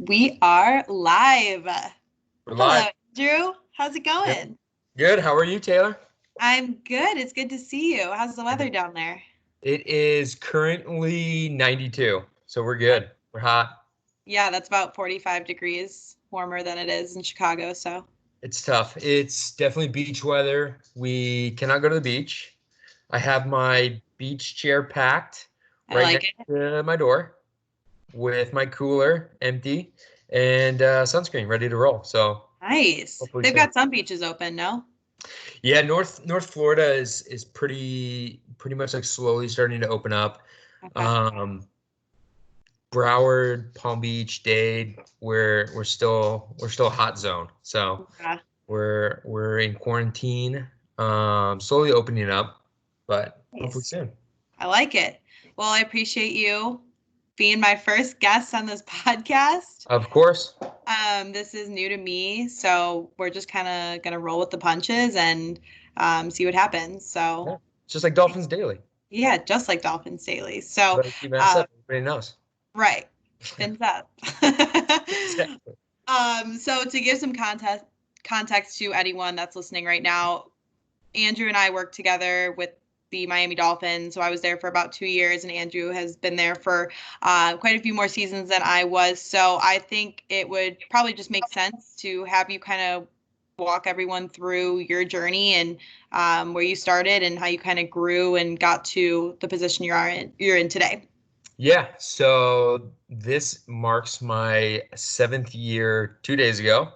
We are live. We're Hello, live. Drew. How's it Good. going? Good. How are you, Taylor? I'm good. It's good to see you. How's the weather down there? It is currently 92, so we're good. We're hot. Yeah, that's about 45 degrees warmer than it is in Chicago. So It's tough. It's definitely beach weather. We cannot go to the beach. I have my beach chair packed I right like next it. to my door with my cooler empty and sunscreen ready to roll. So Nice. hopefully They've soon. got some beaches open, no? Yeah, North Florida is pretty much like slowly starting to open up. Okay. Um, Broward, Palm Beach, Dade, we're still a hot zone. So Yeah. we're in quarantine, slowly opening up, but hopefully Nice. soon. I like it. Well, I appreciate you being my first guest on this podcast. Of course. This is new to me, so we're just kind of gonna roll with the punches and see what happens. So Yeah. It's just like Dolphins Daily. yeah, just like Dolphins Daily. So But if you mess uh, up, everybody knows. right, fins up. Exactly. So to give some context to anyone that's listening right now, Andrew and I worked together with the Miami Dolphins. So I was there for about 2 years, and Andrew has been there for quite a few more seasons than I was. So I think it would probably just make sense to have you kind of walk everyone through your journey and where you started and how you kind of grew and got to the position you're in today. Yeah, so this marks my seventh year 2 days ago.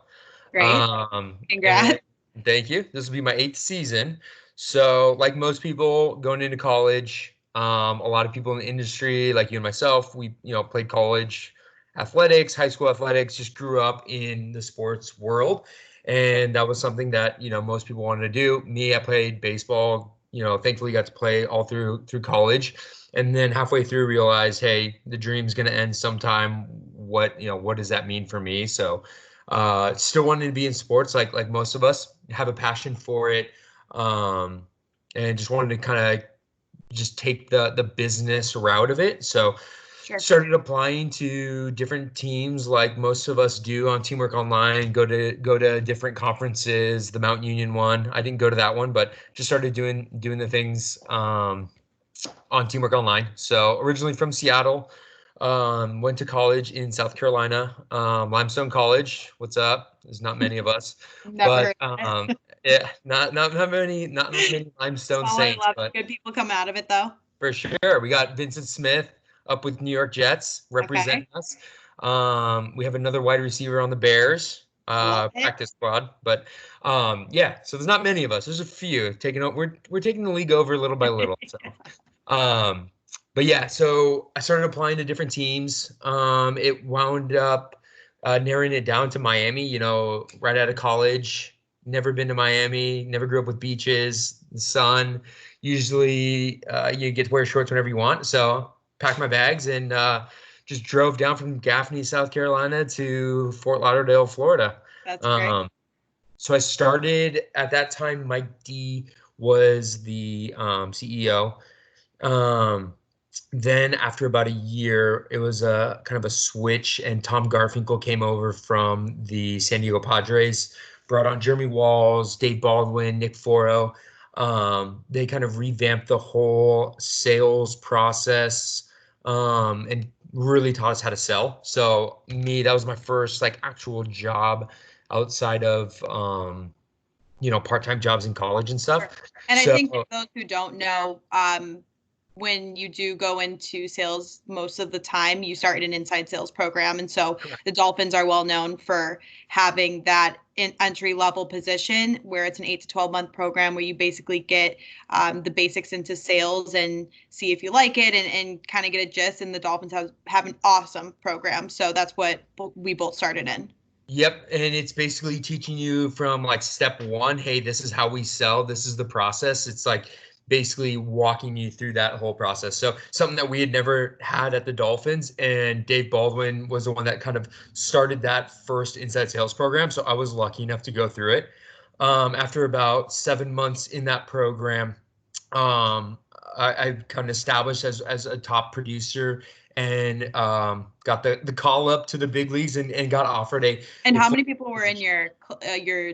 Great. And Congrats. thank you. This will be my eighth season. So, like most people going into college, a lot of people in the industry, like you and myself, we played college athletics, high school athletics, just grew up in the sports world, and that was something that most people wanted to do. Me, I played baseball. Thankfully got to play all through college, and then halfway through realized, hey, the dream's going to end sometime. What does that mean for me? So still wanting to be in sports like most of us, have a passion for it, um, and just wanted to kind of just take the business route of it. So Sure. started applying to different teams like most of us do on Teamwork Online, go to different conferences, the Mount Union one. I didn't go to that one, but just started doing the things on Teamwork Online. So originally from Seattle, went to college in South Carolina, Limestone College. What's up? There's not many of us, Never but heard of it. yeah, not many Limestone Small and Saints, love. but Good people come out of it though. for sure we got Vincent Smith up with New York Jets representing Okay. us. We have another wide receiver on the Bears Love it. practice squad, but yeah, so there's not many of us. There's a few taking over. We're taking the league over little by little. So. Um, but yeah, so I started applying to different teams. It wound up narrowing it down to Miami, right out of college. Never been to Miami, never grew up with beaches, the sun. Usually you get to wear shorts whenever you want. So packed my bags and just drove down from Gaffney, South Carolina to Fort Lauderdale, Florida. That's great. Um, so I started at that time, Mike D was the CEO. Um, then after about a year, it was a kind of a switch, and Tom Garfinkel came over from the San Diego Padres, brought on Jeremy Walls, Dave Baldwin, Nick Foro. They kind of revamped the whole sales process, and really taught us how to sell. So me, that was my first like actual job outside of part-time jobs in college and Sure. stuff. And I So think for those who don't know, when you do go into sales, most of the time you start in an inside sales program. And so the Dolphins are well known for having that entry level position where it's an 8 to 12 month program where you basically get the basics into sales and see if you like it and kind of get a gist. And the Dolphins have an awesome program. So that's what we both started in. Yep, and it's basically teaching you from like step one, hey, this is how we sell, this is the process. It's like basically walking you through that whole process. So something that we had never had at the Dolphins, and Dave Baldwin was the one that kind of started that first inside sales program. So I was lucky enough to go through it. After about 7 months in that program, I kind of established as a top producer, and got the call up to the big leagues, and got offered And a how full many people were in position. your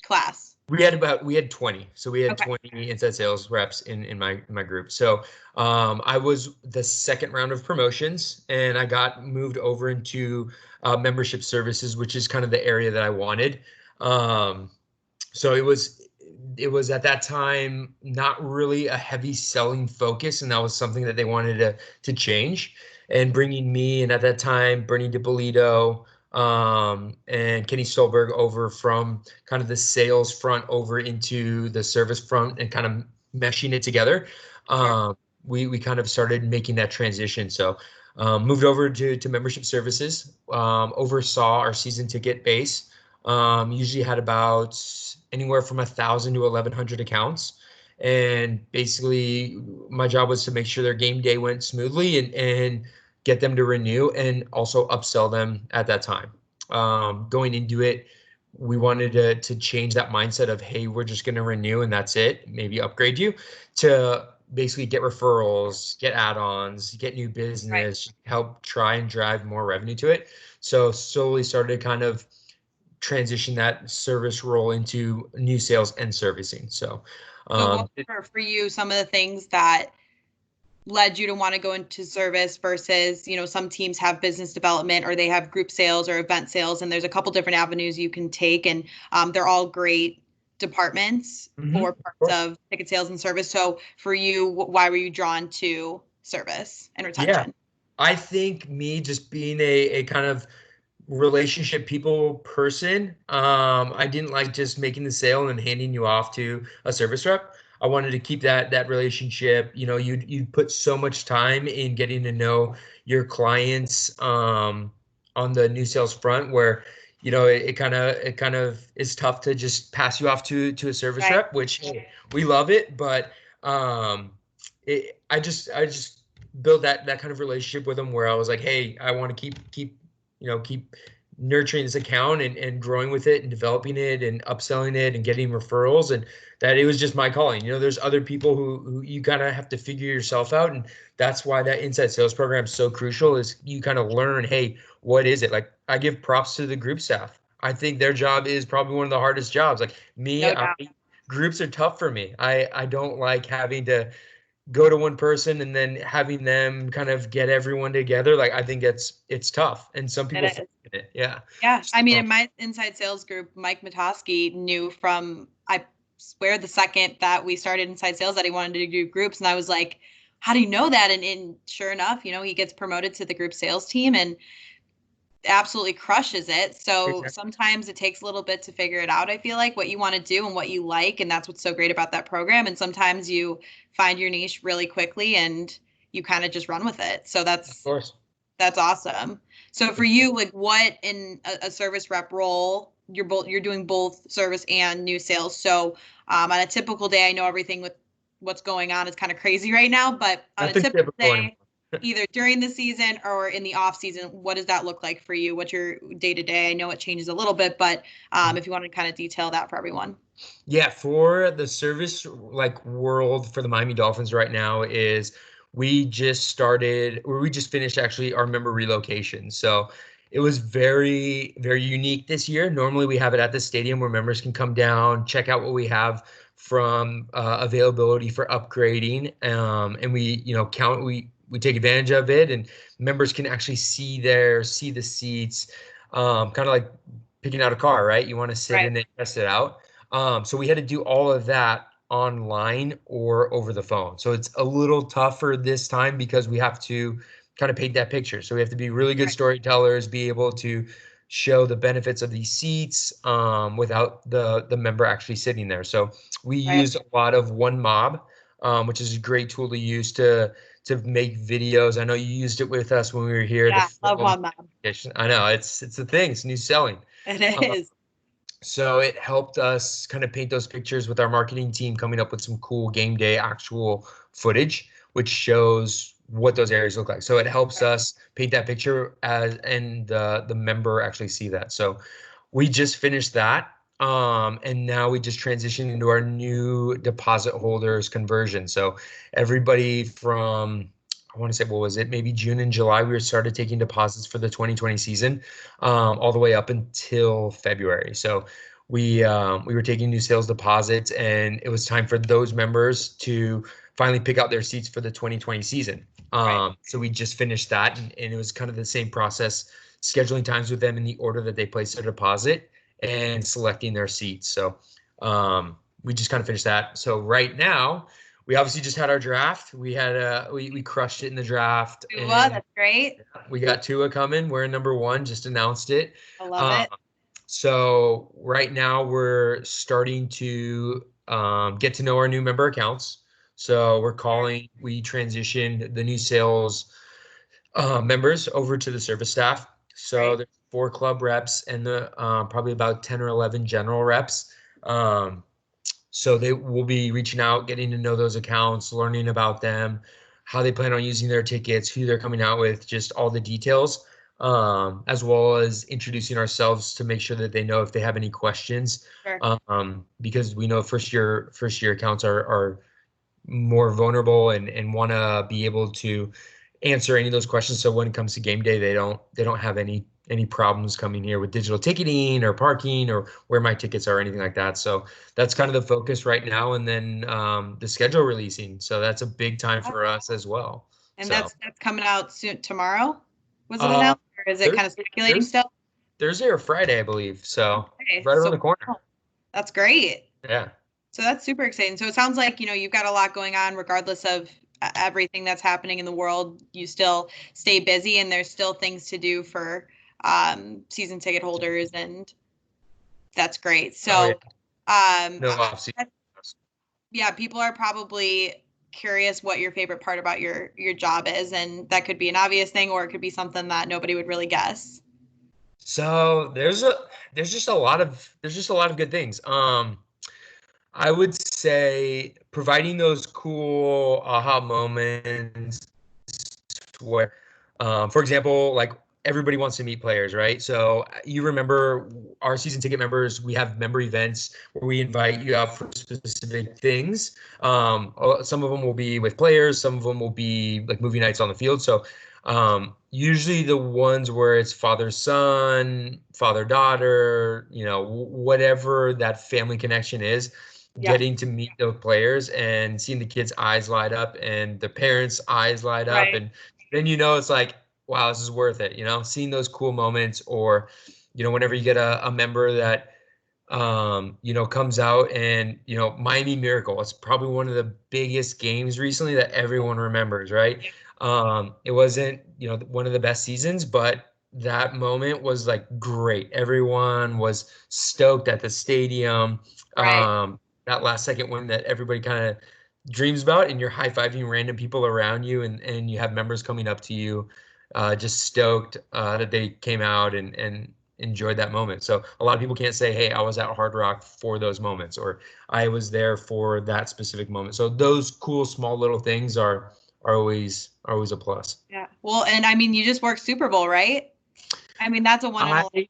class? We had 20. So we had Okay. 20 inside sales reps in my group. So I was the second round of promotions, and I got moved over into membership services, which is kind of the area that I wanted. Um, so it was at that time not really a heavy selling focus, and that was something that they wanted to change. And bringing me, and at that time Bernie DiPolito, and Kenny Stolberg over from kind of the sales front over into the service front, and kind of meshing it together. Sure. We kind of started making that transition. So moved over to membership services, oversaw our season ticket base. Usually had about anywhere from 1,000 to 1,100 accounts. And basically, my job was to make sure their game day went smoothly, and get them to renew, and also upsell them at that time. Going into it, we wanted to change that mindset of, hey, we're just going to renew and that's it, maybe upgrade you, to basically get referrals, get add-ons, get new Right. business, help try and drive more revenue to it. So slowly started kind of transition that service role into new sales and servicing. So, So what um, were for you some of the things that led you to want to go into service versus, some teams have business development or they have group sales or event sales, and there's a couple different avenues you can take, and they're all great departments or of parts course. of ticket sales and service. So for you, why were you drawn to service and Yeah. retention? I think me just being a kind of relationship people person. I didn't like just making the sale and handing you off to a service rep. I wanted to keep that relationship. You'd put so much time in getting to know your clients, on the new sales front, where it kind of is tough to just pass you off to a service Right. rep, which, hey, we love it, but I just build that kind of relationship with them, where I was like, hey, I want to keep nurturing this account, and growing with it and developing it and upselling it and getting referrals, and that it was just my calling. There's other people who you kind of have to figure yourself out, and that's why that inside sales program is so crucial. Is you kind of learn, hey, what is it? Like, I give props to the group staff. I think their job is probably one of the hardest jobs. Like me, No doubt. groups are tough for me. I don't like having to go to one person and then having them kind of get everyone together. Like, I think it's tough, and some It people is. thrive in it. Yeah. Yeah. I mean, So, in my inside sales group, Mike Matoski knew from, I swear, the second that we started inside sales that he wanted to do groups. And I was like, how do you know that? And sure enough, he gets promoted to the group sales team and absolutely crushes it. So exactly. sometimes it takes a little bit to figure it out. I feel like what you want to do and what you like. And that's what's so great about that program. And sometimes you find your niche really quickly and you kind of just run with it. So Of that's course. that's awesome. So for you, like what in a service rep role, you're doing both service and new sales. So on a typical day, I know everything with what's going on is kind of crazy right now, but on a Nothing typical typical anymore. day, either during the season or in the off season, what does that look like for you? What's your day to day? I know it changes a little bit, but if you want to kind of detail that for everyone. Yeah, for the service like world for the Miami Dolphins right now is we just finished actually our member relocation. So it was very, very unique this year. Normally we have it at the stadium where members can come down, check out what we have from availability for upgrading. And we take advantage of it, and members can actually see the seats, kind of like picking out a car, right? You want to sit Right. in it, test it out. So we had to do all of that online or over the phone. So it's a little tougher this time because we have to kind of paint that picture. So we have to be really good Right. storytellers, be able to show the benefits of these seats, without the member actually sitting there. So we Right. use a lot of One Mob, which is a great tool to use to make videos. I know you used it with us when we were here to Yeah. Love film. one mom. I know it's a thing. It's new selling. It Uh, is. so it helped us kind of paint those pictures with our marketing team, coming up with some cool game day actual footage, which shows what those areas look like. So it helps Right. us paint that picture and the member actually see that. So we just finished that. And now we just transitioned into our new deposit holders conversion. So everybody from, I want to say, what was it? Maybe June and July, we started taking deposits for the 2020 season, all the way up until February. So we were taking new sales deposits, and it was time for those members to finally pick out their seats for the 2020 season. Right. So we just finished that, and it was kind of the same process, scheduling times with them in the order that they placed their deposit and selecting their seats. So we just kind of finished that. So right now, we obviously just had our draft. We crushed it in the draft, Tua, and that's great. we got Tua coming. We're in number one. Just announced it. I love Um, it. so right now we're starting to get to know our new member accounts. So we transitioned the new sales members over to the service staff. So Right. there's 4 club reps and the probably about 10 or 11 general reps. Um, so they will be reaching out, getting to know those accounts, learning about them, how they plan on using their tickets, who they're coming out with, just all the details, as well as introducing ourselves to make sure that they know if they have any questions. Sure. Because we know first year accounts are more vulnerable and want to be able to answer any of those questions. So when it comes to game day, they don't have any problems coming here with digital ticketing or parking or where my tickets are or anything like that. So that's kind of the focus right now. And then the schedule releasing. So that's a big time for us as well. And So that's coming out soon tomorrow. Was it uh announced, or is it Thursday, kind of speculating still? Thursday or Friday, I believe. So Okay, right around so the corner. that's great. Yeah. So that's super exciting. So it sounds like, you've got a lot going on regardless of everything that's happening in the world. You still stay busy and there's still things to do for season ticket holders, and that's great. Oh yeah. So um No off season. yeah, people are probably curious what your favorite part about your job is, and that could be an obvious thing or it could be something that nobody would really guess. So there's just a lot of good things. I would say providing those cool aha moments where, for example, like everybody wants to meet players, right? So you remember our season ticket members, we have member events where we invite you out for specific things. Some of them will be with players, some of them will be like movie nights on the field. So usually the ones where it's father son, father daughter, whatever that family connection is, Yeah. getting to meet those players and seeing the kids' eyes light up and the parents' eyes light up, Right. and then it's like, wow, this is worth it. Seeing those cool moments, or whenever you get a member that comes out, and Miami Miracle. It's probably one of the biggest games recently that everyone remembers, right? It wasn't, one of the best seasons, but that moment was like great. Everyone was stoked at the stadium. Right. That last second win that everybody kind of dreams about, and you're high-fiving random people around you, and you have members coming up to you, just stoked that they came out and enjoyed that moment. So a lot of people can't say, hey, I was at Hard Rock for those moments, or I was there for that specific moment. So those cool small little things are always a plus. Yeah. Well, and I mean, you just worked Super Bowl, right? I mean, that's a one in I a life.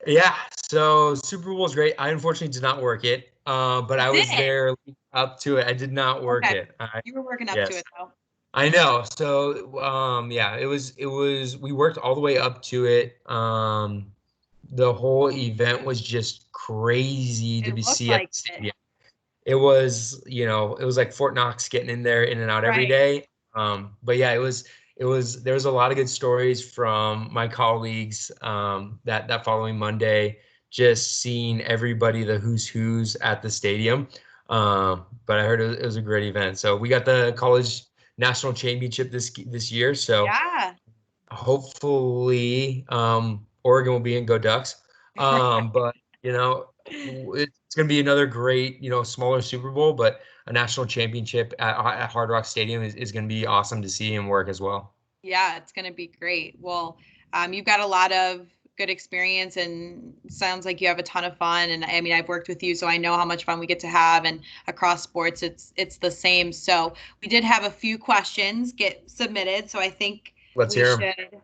Yeah, so Super Bowl is great. I unfortunately did not work it, but You I was did. there up to it. I did not work Okay. it. You were working up to Yes. it though. I know. So, yeah, it was, we worked all the way up to it. The whole event was just crazy to It be looked see at like the it. stadium. It was like Fort Knox getting in there, in and out every Right. day. But yeah, there was a lot of good stories from my colleagues, that following Monday, just seeing everybody, the who's at the stadium. But I heard it was a great event. So we got the college national championship this year. So Yeah. hopefully, Oregon will be in, go Ducks. But it's going to be another great, smaller Super Bowl, but a national championship at Hard Rock Stadium is going to be awesome to see and work as well. Yeah, it's going to be great. Well, you've got a lot of good experience and sounds like you have a ton of fun. And I mean, I've worked with you, so I know how much fun we get to have. And across sports, it's the same. So we did have a few questions get submitted. So I think Let's we hear them. should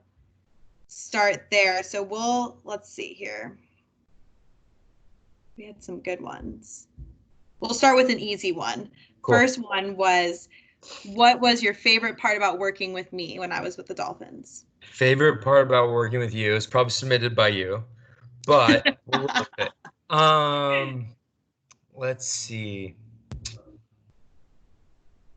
start there. So let's see here. We had some good ones. We'll start with an easy one. Cool. First one was, what was your favorite part about working with me when I was with the Dolphins? Favorite part about working with you is probably submitted by you, but we'll roll with it. Let's see.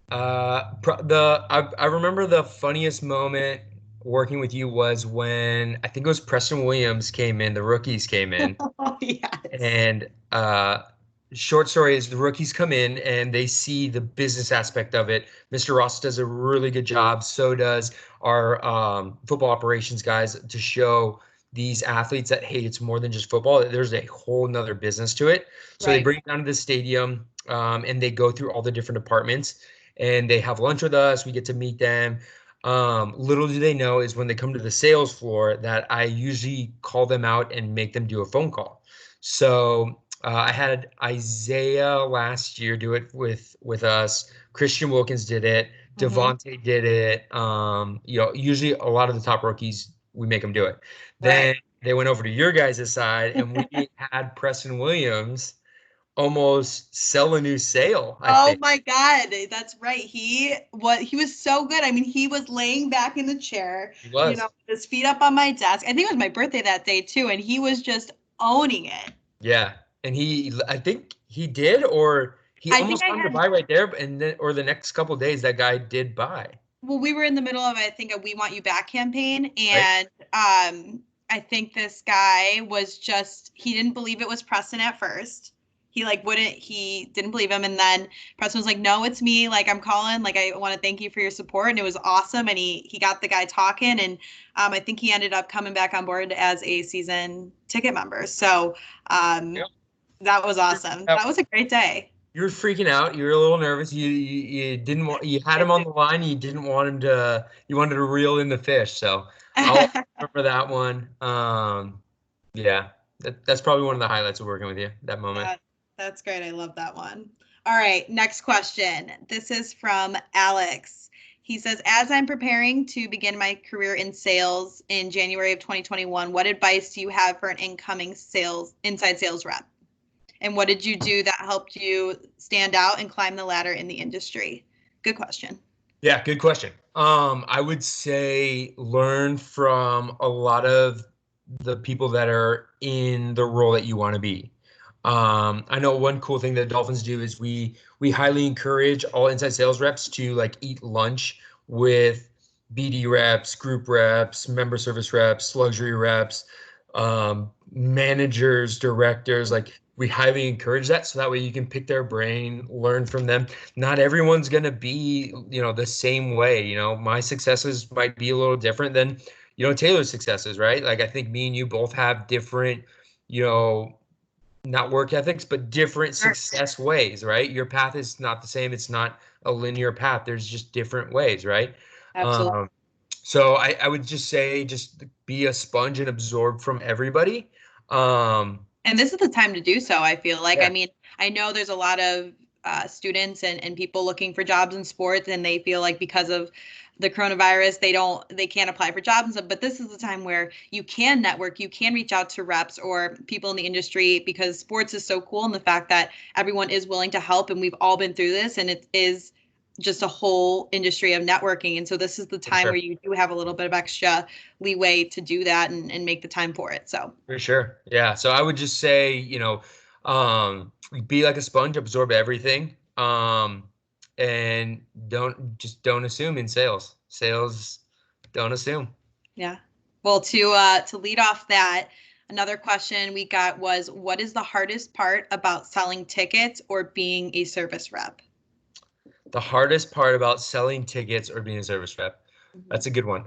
I remember the funniest moment working with you was when I think it was Preston Williams came in, the rookies came in, Oh, yes. and short story is the rookies come in and they see the business aspect of it. Mr. Ross does a really good job. So does our football operations guys to show these athletes that, hey, it's more than just football. There's a whole nother business to it. So they Right. bring it down to the stadium and they go through all the different departments and they have lunch with us. We get to meet them. Little do they know is when they come to the sales floor that I usually call them out and make them do a phone call. So I had Isaiah last year do it with us. Christian Wilkins did it. Mm-hmm. Devontae did it. Usually a lot of the top rookies we make them do it. Right. Then they went over to your guys' side, and we had Preston Williams almost sell a new sale. I Oh think my God, that's right. He was so good. I mean, he was laying back in the chair, he you know, was. with his feet up on my desk. I think it was my birthday that day too, and he was just owning it. Yeah, and I think he did, or he I think almost I wanted to had buy right there, and then or the next couple days that guy did buy, well, we were in the middle of, I think, a We Want You Back campaign. right? And I think this guy was just, he didn't believe it was Preston at first. He didn't believe him. And then Preston was like, no, it's me. Like, I'm calling. Like, I want to thank you for your support. And it was awesome. And he got the guy talking. And I think he ended up coming back on board as a season ticket member. So Yep. that was awesome. That was a great day. You were freaking out. You were a little nervous. You didn't want you had him on the line. You didn't want him to. You wanted to reel in the fish. So I'll remember that one. Yeah, that's probably one of the highlights of working with you. That moment. That's great. I love that one. All right, next question. This is from Alex. He says, as I'm preparing to begin my career in sales in January of 2021, what advice do you have for an incoming inside sales rep? And what did you do that helped you stand out and climb the ladder in the industry? Good question. Yeah, good question. I would say learn from a lot of the people that are in the role that you want to be. I know one cool thing that Dolphins do is we highly encourage all inside sales reps to like eat lunch with BD reps, group reps, member service reps, luxury reps, managers, directors. Like we highly encourage that so that way you can pick their brain, learn from them. Not everyone's going to be, the same way. My successes might be a little different than, Taylor's successes, right? Like I think me and you both have different, not work ethics, but different Sure. success ways, right? Your path is not the same. It's not a linear path. There's just different ways, right? Absolutely. So I would just say just be a sponge and absorb from everybody. And this is the time to do so, I feel like. I Yeah, mean, I know there's a lot of students and people looking for jobs in sports, and they feel like because of the coronavirus, they can't apply for jobs and stuff. But this is the time where you can network, you can reach out to reps or people in the industry, because sports is so cool, and the fact that everyone is willing to help, and we've all been through this, and it is just a whole industry of networking. And so this is the for time where sure. you do have a little bit of extra leeway to do that and make the time for it. So For sure. Yeah. So I would just say, be like a sponge, absorb everything. And don't assume in sales. Sales, don't assume. yeah. Well, to lead off that, another question we got was, what is the hardest part about selling tickets or being a service rep? The hardest part about selling tickets or being a service rep. Mhm. That's a good one.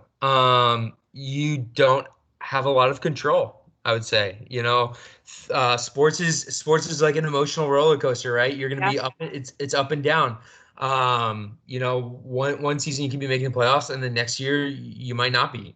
You don't have a lot of control, I would say. Sports is like an emotional roller coaster, right? You're gonna Yeah, be up, it's up and down. One season you can be making the playoffs, and the next year you might not be.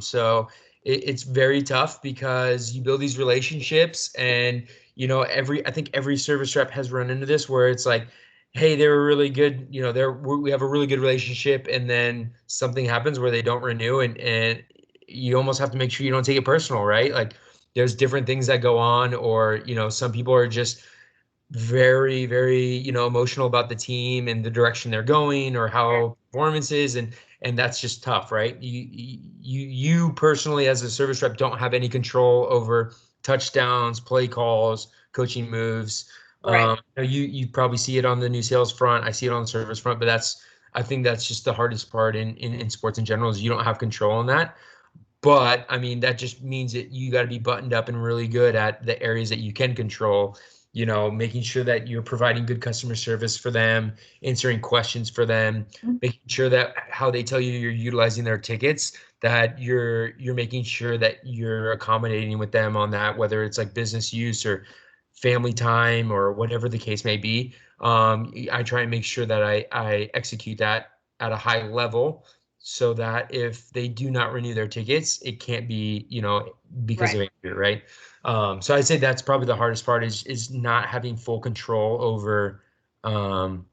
So it's very tough because you build these relationships, and I think every service rep has run into this where it's like, hey, they were really good, we have a really good relationship, and then something happens where they don't renew, and you almost have to make sure you don't take it personal, right? Like there's different things that go on, or, some people are just very, very, emotional about the team and the direction they're going or how performance is. And that's just tough, right? You personally as a service rep don't have any control over touchdowns, play calls, coaching moves. Right. You probably see it on the new sales front. I see it on the service front, but I think that's just the hardest part in sports in general, is you don't have control on that. But I mean, that just means that you got to be buttoned up and really good at the areas that you can control, making sure that you're providing good customer service for them, answering questions for them, making sure that how they tell you you're utilizing their tickets, that you're making sure that you're accommodating with them on that, whether it's like business use or family time or whatever the case may be. I try and make sure that I execute that at a high level, so that if they do not renew their tickets, it can't be, because Right. of injury, right? So I'd say that's probably the hardest part, is not having full control um,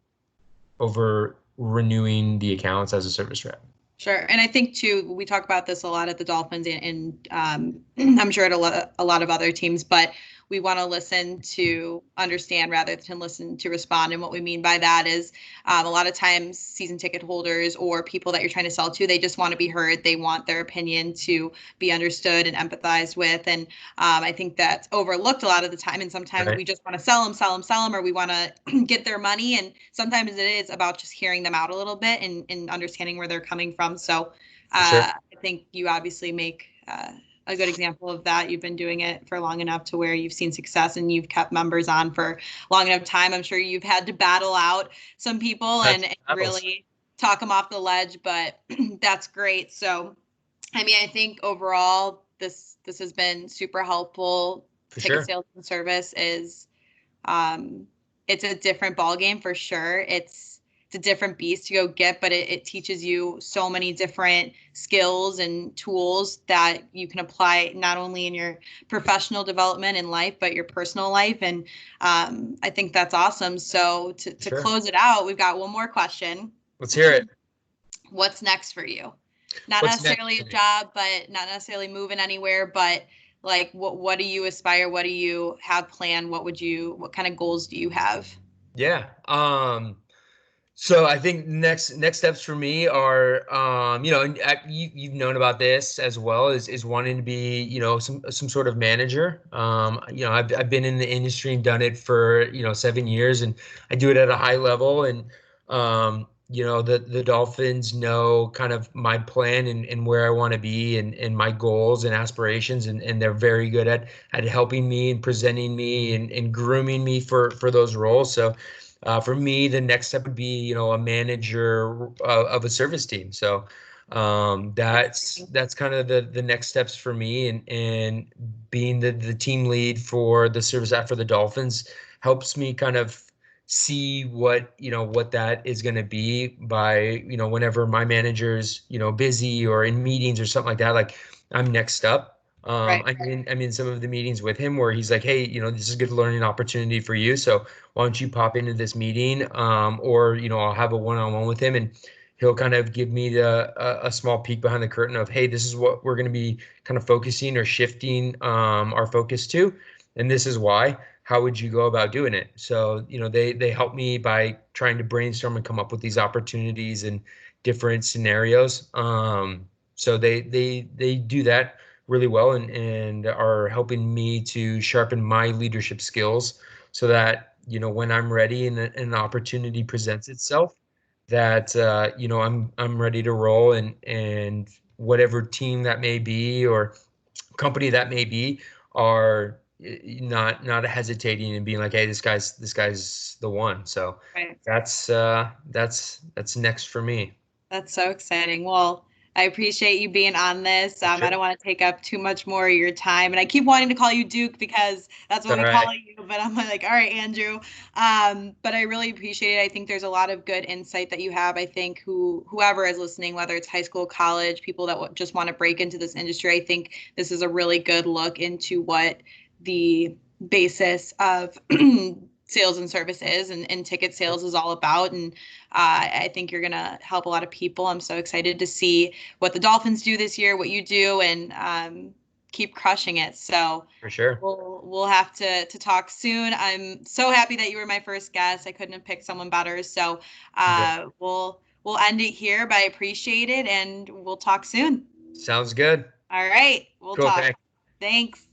over renewing the accounts as a service rep. Sure. And I think too, we talk about this a lot at the Dolphins and I'm sure at a lot of other teams, but we want to listen to understand rather than listen to respond. And what we mean by that is a lot of times season ticket holders or people that you're trying to sell to, they just want to be heard. They want their opinion to be understood and empathized with. And I think that's overlooked a lot of the time. And sometimes Right. we just want to sell them, or we want to get their money. And sometimes it is about just hearing them out a little bit and understanding where they're coming from. So For sure. I think you obviously make a good example of that. You've been doing it for long enough to where you've seen success and you've kept members on for long enough time. I'm sure you've had to battle out some people That's and battles. really talk them off the ledge, but that's great. So, I mean, I think overall this has been super helpful. For Ticket sure. sales and service is um, it's a different ball game for sure. It's a different beast to go get, but it teaches you so many different skills and tools that you can apply not only in your professional development in life, but your personal life. And I think that's awesome. So For to sure. close it out, we've got one more question. Let's hear it. What's next for you? Not What's next necessarily for a me? job, but not necessarily moving anywhere, but like what do you aspire? What do you have planned? What kind of goals do you have? Yeah. So I think next steps for me are, and you've known about this as well, is wanting to be, some sort of manager. I've been in the industry and done it for, 7 years, and I do it at a high level. And the Dolphins know kind of my plan and where I want to be, and my goals and aspirations, and they're very good at helping me and presenting me and grooming me for those roles. So for me, the next step would be, a manager of a service team. So that's kind of the next steps for me, and being the team lead for the service app for the Dolphins helps me kind of see what that is going to be by, whenever my manager's, busy or in meetings or something like that. Like, I'm next up. Right. I'm in some of the meetings with him where he's like, hey, this is a good learning opportunity for you. So why don't you pop into this meeting? Or, I'll have a one-on-one with him, and he'll kind of give me a small peek behind the curtain of, hey, this is what we're going to be kind of focusing or shifting our focus to. And this is why. How would you go about doing it? So, they help me by trying to brainstorm and come up with these opportunities and different scenarios. So they do that really well, and are helping me to sharpen my leadership skills, so that, when I'm ready and an opportunity presents itself, that I'm ready to roll, and whatever team that may be or company that may be are not hesitating and being like, hey, this guy's the one. So Right. that's next for me. That's so exciting. Well, I appreciate you being on this. For I sure. don't want to take up too much more of your time. And I keep wanting to call you Duke because that's It's all what we call right. you. But I'm like, all right, Andrew. But I really appreciate it. I think there's a lot of good insight that you have. I think whoever is listening, whether it's high school, college, people that just want to break into this industry, I think this is a really good look into what the basis of sales and services and ticket sales is all about. And I think you're going to help a lot of people. I'm so excited to see what the Dolphins do this year, what you do. And keep crushing it. So For sure. we'll have to talk soon. I'm so happy that you were my first guest. I couldn't have picked someone better. So Yeah. we'll end it here, but I appreciate it, and we'll talk soon. Sounds good. All right, we'll Cool. talk. Thanks. Thanks.